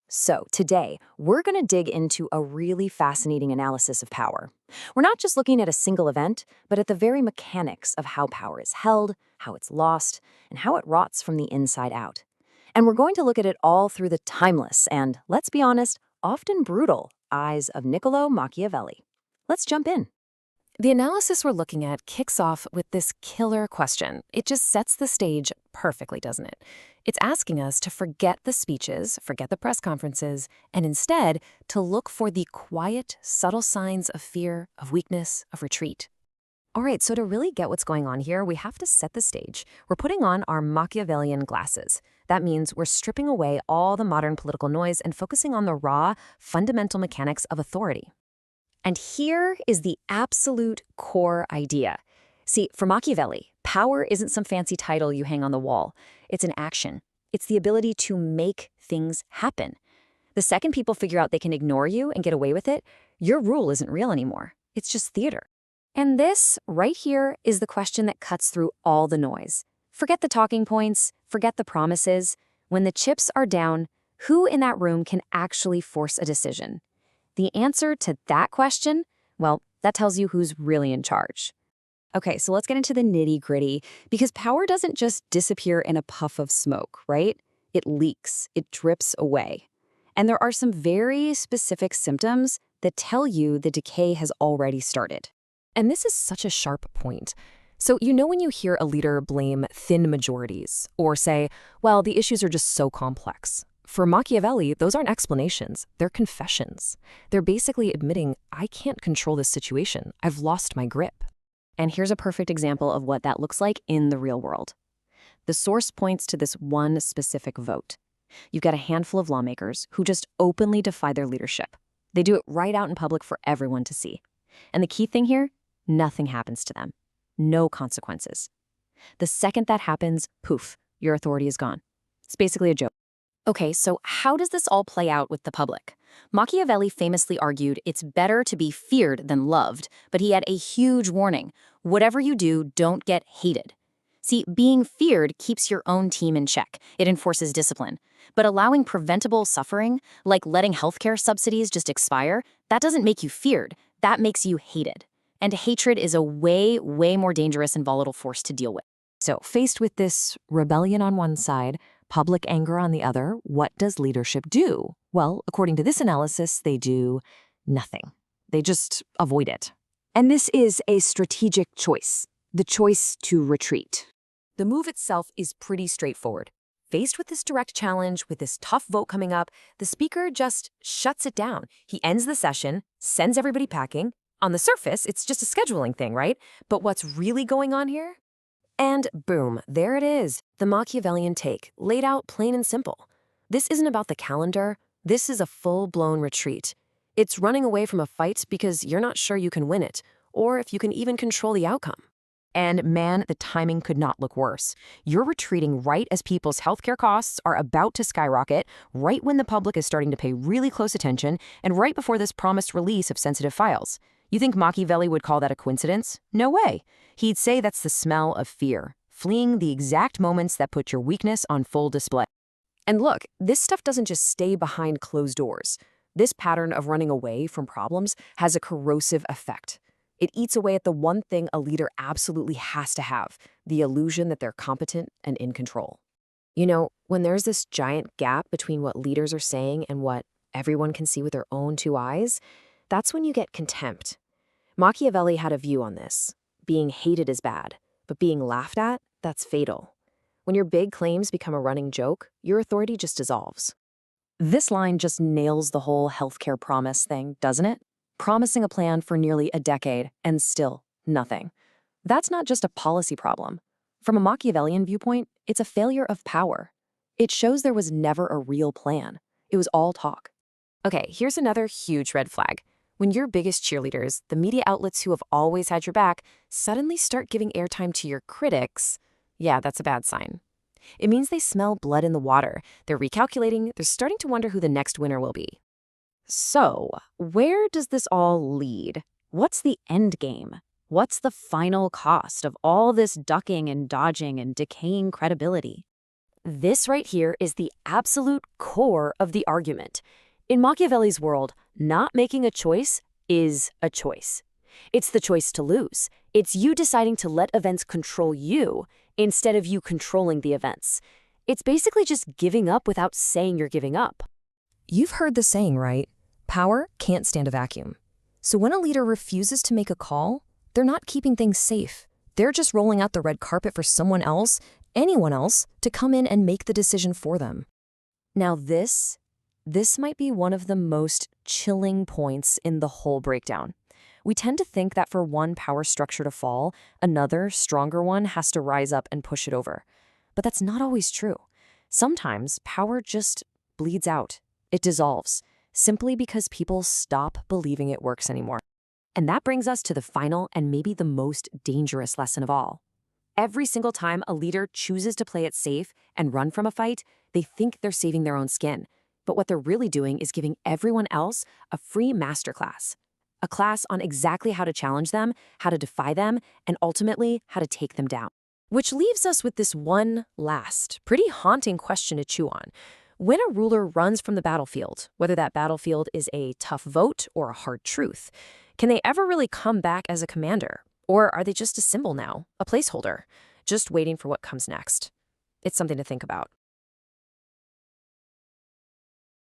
So, today, we're going to dig into a really fascinating analysis of power. We're not just looking at a single event, but at the very mechanics of how power is held, how it's lost, and how it rots from the inside out. And we're going to look at it all through the timeless and, let's be honest, often brutal eyes of Niccolo Machiavelli. Let's jump in. The analysis we're looking at kicks off with this killer question. It just sets the stage perfectly, doesn't it? It's asking us to forget the speeches, forget the press conferences, and instead to look for the quiet, subtle signs of fear, of weakness, of retreat. All right, so to really get what's going on here, we have to set the stage. We're putting on our Machiavellian glasses. That means we're stripping away all the modern political noise and focusing on the raw, fundamental mechanics of authority. And here is the absolute core idea. See, for Machiavelli, power isn't some fancy title you hang on the wall. It's an action. It's the ability to make things happen. The second people figure out they can ignore you and get away with it, your rule isn't real anymore. It's just theater. And this, right here, is the question that cuts through all the noise. Forget the talking points, forget the promises. When the chips are down, who in that room can actually force a decision? The answer to that question, well, that tells you who's really in charge. Okay, so let's get into the nitty-gritty, because power doesn't just disappear in a puff of smoke, right? It leaks, it drips away. And there are some very specific symptoms that tell you the decay has already started. And this is such a sharp point. So you know when you hear a leader blame thin majorities, or say, well, the issues are just so complex. For Machiavelli, those aren't explanations, they're confessions. They're basically admitting, I can't control this situation, I've lost my grip. And here's a perfect example of what that looks like in the real world. The source points to this one specific vote. You've got a handful of lawmakers who just openly defy their leadership. They do it right out in public for everyone to see. And the key thing here, nothing happens to them. No consequences. The second that happens, poof, your authority is gone. It's basically a joke. Okay, so how does this all play out with the public? Machiavelli famously argued it's better to be feared than loved, but he had a huge warning. Whatever you do, don't get hated. See, being feared keeps your own team in check. It enforces discipline. But allowing preventable suffering, like letting healthcare subsidies just expire, that doesn't make you feared. That makes you hated. And hatred is a way, way more dangerous and volatile force to deal with. So, faced with this rebellion on one side, public anger on the other, what does leadership do? Well, according to this analysis, they do nothing. They just avoid it. And this is a strategic choice, the choice to retreat. The move itself is pretty straightforward. Faced with this direct challenge, with this tough vote coming up, the speaker just shuts it down. He ends the session, sends everybody packing. On the surface, it's just a scheduling thing, right? But what's really going on here? And boom, there it is, the Machiavellian take, laid out plain and simple. This isn't about the calendar, this is a full-blown retreat. It's running away from a fight because you're not sure you can win it, or if you can even control the outcome. And man, the timing could not look worse. You're retreating right as people's healthcare costs are about to skyrocket, right when the public is starting to pay really close attention, and right before this promised release of sensitive files. You think Machiavelli would call that a coincidence? No way. He'd say that's the smell of fear, fleeing the exact moments that put your weakness on full display. And look, this stuff doesn't just stay behind closed doors. This pattern of running away from problems has a corrosive effect. It eats away at the one thing a leader absolutely has to have, the illusion that they're competent and in control. You know, when there's this giant gap between what leaders are saying and what everyone can see with their own two eyes, that's when you get contempt. Machiavelli had a view on this. Being hated is bad, but being laughed at, that's fatal. When your big claims become a running joke, your authority just dissolves. This line just nails the whole healthcare promise thing, doesn't it? Promising a plan for nearly a decade and still nothing. That's not just a policy problem. From a Machiavellian viewpoint, it's a failure of power. It shows there was never a real plan. It was all talk. Okay, here's another huge red flag. When your biggest cheerleaders, the media outlets who have always had your back, suddenly start giving airtime to your critics, yeah, that's a bad sign. It means they smell blood in the water. They're recalculating. They're starting to wonder who the next winner will be. So, where does this all lead? What's the end game? What's the final cost of all this ducking and dodging and decaying credibility? This right here is the absolute core of the argument. In Machiavelli's world, not making a choice is a choice. It's the choice to lose. It's you deciding to let events control you instead of you controlling the events. It's basically just giving up without saying you're giving up. You've heard the saying, right? Power can't stand a vacuum. So when a leader refuses to make a call, they're not keeping things safe. They're just rolling out the red carpet for someone else, anyone else, to come in and make the decision for them. Now this might be one of the most chilling points in the whole breakdown. We tend to think that for one power structure to fall, another, stronger one has to rise up and push it over. But that's not always true. Sometimes power just bleeds out. It dissolves, simply because people stop believing it works anymore. And that brings us to the final and maybe the most dangerous lesson of all. Every single time a leader chooses to play it safe and run from a fight, they think they're saving their own skin. But what they're really doing is giving everyone else a free masterclass. A class on exactly how to challenge them, how to defy them, and ultimately how to take them down. Which leaves us with this one last, pretty haunting question to chew on. When a ruler runs from the battlefield, whether that battlefield is a tough vote or a hard truth, can they ever really come back as a commander? Or are they just a symbol now, a placeholder, just waiting for what comes next? It's something to think about.